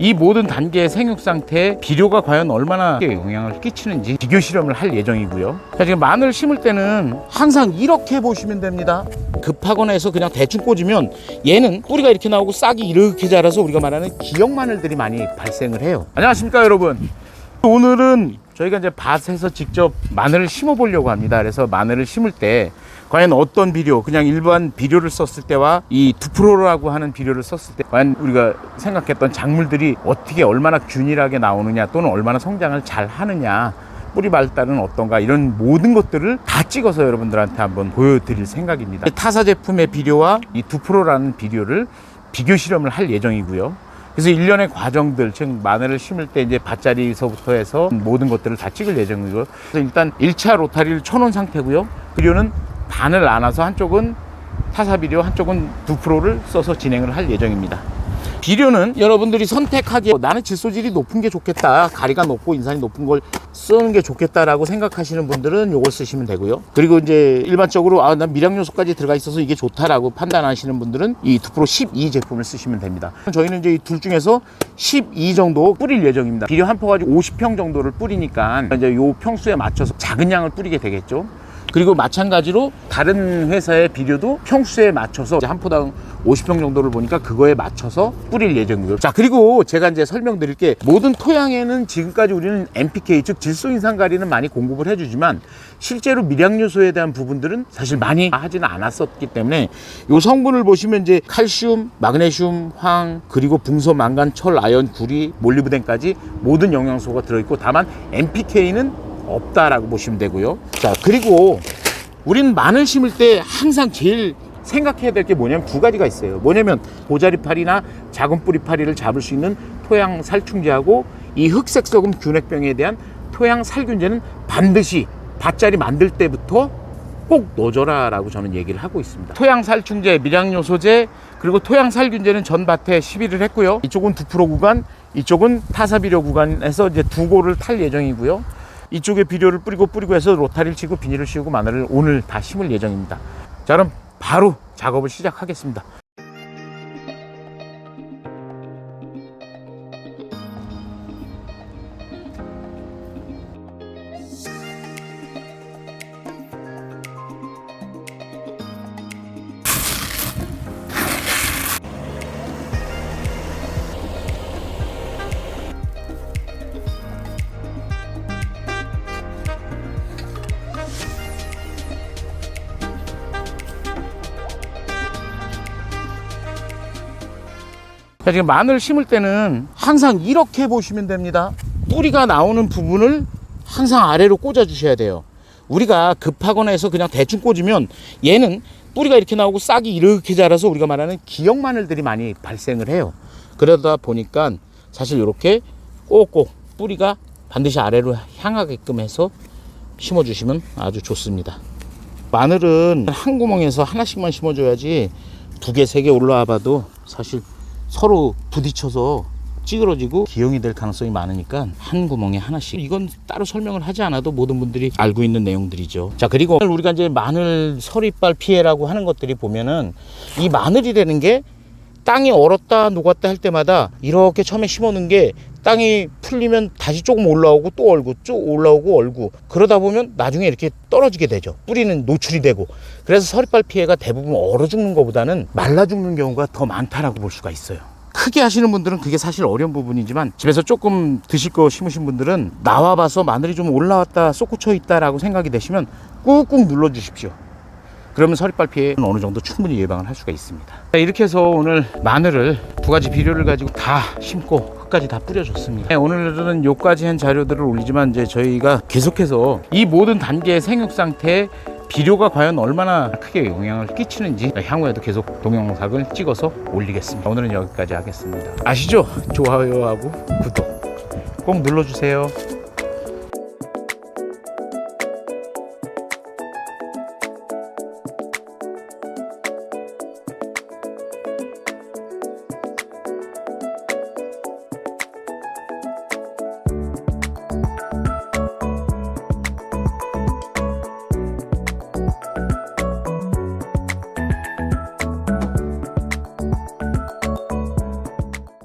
이 모든 단계의 생육 상태에 비료가 과연 얼마나 영향을 끼치는지 비교 실험을 할 예정이고요. 자, 지금 마늘 심을 때는 항상 이렇게 보시면 됩니다. 급하거나 해서 그냥 대충 꽂으면 얘는 뿌리가 이렇게 나오고 싹이 이렇게 자라서 우리가 말하는 기형 마늘들이 많이 발생을 해요. 안녕하십니까 여러분. 오늘은 저희가 이제 밭에서 직접 마늘을 심어 보려고 합니다. 그래서 마늘을 심을 때 과연 어떤 비료, 그냥 일반 비료를 썼을 때와 이 두프로라고 하는 비료를 썼을 때 과연 우리가 생각했던 작물들이 어떻게 얼마나 균일하게 나오느냐, 또는 얼마나 성장을 잘 하느냐, 뿌리 발달은 어떤가, 이런 모든 것들을 다 찍어서 여러분들한테 한번 보여드릴 생각입니다. 타사 제품의 비료와 이 두프로라는 비료를 비교 실험을 할 예정이고요. 그래서 일련의 과정들, 즉 마늘을 심을 때 이제 밭자리서부터 해서 모든 것들을 다 찍을 예정이고요. 그래서 일단 1차 로타리를 쳐놓은 상태고요. 비료는 반을 나눠서 한쪽은 타사 비료, 한쪽은 두프로를 써서 진행을 할 예정입니다. 비료는 여러분들이 선택하기에 나는 질소질이 높은 게 좋겠다, 가리가 높고 인산이 높은 걸 쓰는 게 좋겠다라고 생각하시는 분들은 이걸 쓰시면 되고요. 그리고 이제 일반적으로 난 미량 요소까지 들어가 있어서 이게 좋다라고 판단하시는 분들은 이 두프로 12 제품을 쓰시면 됩니다. 저희는 이제 이 둘 중에서 12 정도 뿌릴 예정입니다. 비료 한 포 가지고 50평 정도를 뿌리니까 이제 요 평수에 맞춰서 작은 양을 뿌리게 되겠죠. 그리고 마찬가지로 다른 회사의 비료도 평수에 맞춰서 한 포당 50평 정도를 보니까 그거에 맞춰서 뿌릴 예정이고요. 자, 그리고 제가 이제 설명드릴 게, 모든 토양에는 지금까지 우리는 NPK, 즉 질소인산가리는 많이 공급을 해주지만 실제로 미량요소에 대한 부분들은 사실 많이 하지는 않았었기 때문에 이 성분을 보시면 이제 칼슘, 마그네슘, 황, 그리고 붕소, 망간, 철, 아연, 구리, 몰리브덴까지 모든 영양소가 들어있고, 다만 NPK는 없다라고 보시면 되고요. 자, 그리고 우리는 마늘 심을 때 항상 제일 생각해야 될 게 뭐냐면 두 가지가 있어요. 뭐냐면 보자리파리나 작은 뿌리파리를 잡을 수 있는 토양 살충제하고 이 흑색 썩은 균핵병에 대한 토양 살균제는 반드시 밭자리 만들 때부터 꼭 넣어줘라 라고 저는 얘기를 하고 있습니다. 토양 살충제, 미량요소제, 그리고 토양 살균제는 전 밭에 시비를 했고요. 이쪽은 두프로 구간, 이쪽은 타사비료 구간에서 이제 두 고를 탈 예정이고요. 이쪽에 비료를 뿌리고 해서 로타리를 치고 비닐을 씌우고 마늘을 오늘 다 심을 예정입니다. 자, 그럼 바로 작업을 시작하겠습니다. 자, 지금 마늘 심을 때는 항상 이렇게 보시면 됩니다. 뿌리가 나오는 부분을 항상 아래로 꽂아 주셔야 돼요. 우리가 급하거나 해서 그냥 대충 꽂으면 얘는 뿌리가 이렇게 나오고 싹이 이렇게 자라서 우리가 말하는 기형 마늘들이 많이 발생을 해요. 그러다 보니까 사실 이렇게 꼭꼭 뿌리가 반드시 아래로 향하게끔 해서 심어 주시면 아주 좋습니다. 마늘은 한 구멍에서 하나씩만 심어줘야지 두 개, 세 개 올라와 봐도 사실 서로 부딪혀서 찌그러지고 기형이 될 가능성이 많으니까 한 구멍에 하나씩, 이건 따로 설명을 하지 않아도 모든 분들이 알고 있는 내용들이죠. 자, 그리고 우리가 이제 마늘 서리빨 피해라고 하는 것들이 보면은 이 마늘이라는 게 땅이 얼었다 녹았다 할 때마다 이렇게 처음에 심어놓은 게 땅이 풀리면 다시 조금 올라오고 또 얼고 쭉 올라오고 얼고, 그러다 보면 나중에 이렇게 떨어지게 되죠. 뿌리는 노출이 되고. 그래서 서리빨 피해가 대부분 얼어 죽는 것보다는 말라 죽는 경우가 더 많다라고 볼 수가 있어요. 크게 하시는 분들은 그게 사실 어려운 부분이지만 집에서 조금 드실 거 심으신 분들은 나와봐서 마늘이 좀 올라왔다 솟구쳐 있다라고 생각이 되시면 꾹꾹 눌러 주십시오. 그러면 서리빨 피해는 어느 정도 충분히 예방을 할 수가 있습니다. 자, 이렇게 해서 오늘 마늘을 두 가지 비료를 가지고 다 심고 흙까지 다 뿌려줬습니다. 네, 오늘은 요까지 한 자료들을 올리지만 이제 저희가 계속해서 이 모든 단계의 생육 상태에 비료가 과연 얼마나 크게 영향을 끼치는지 향후에도 계속 동영상을 찍어서 올리겠습니다. 오늘은 여기까지 하겠습니다. 아시죠? 좋아요하고 구독 꼭 눌러주세요.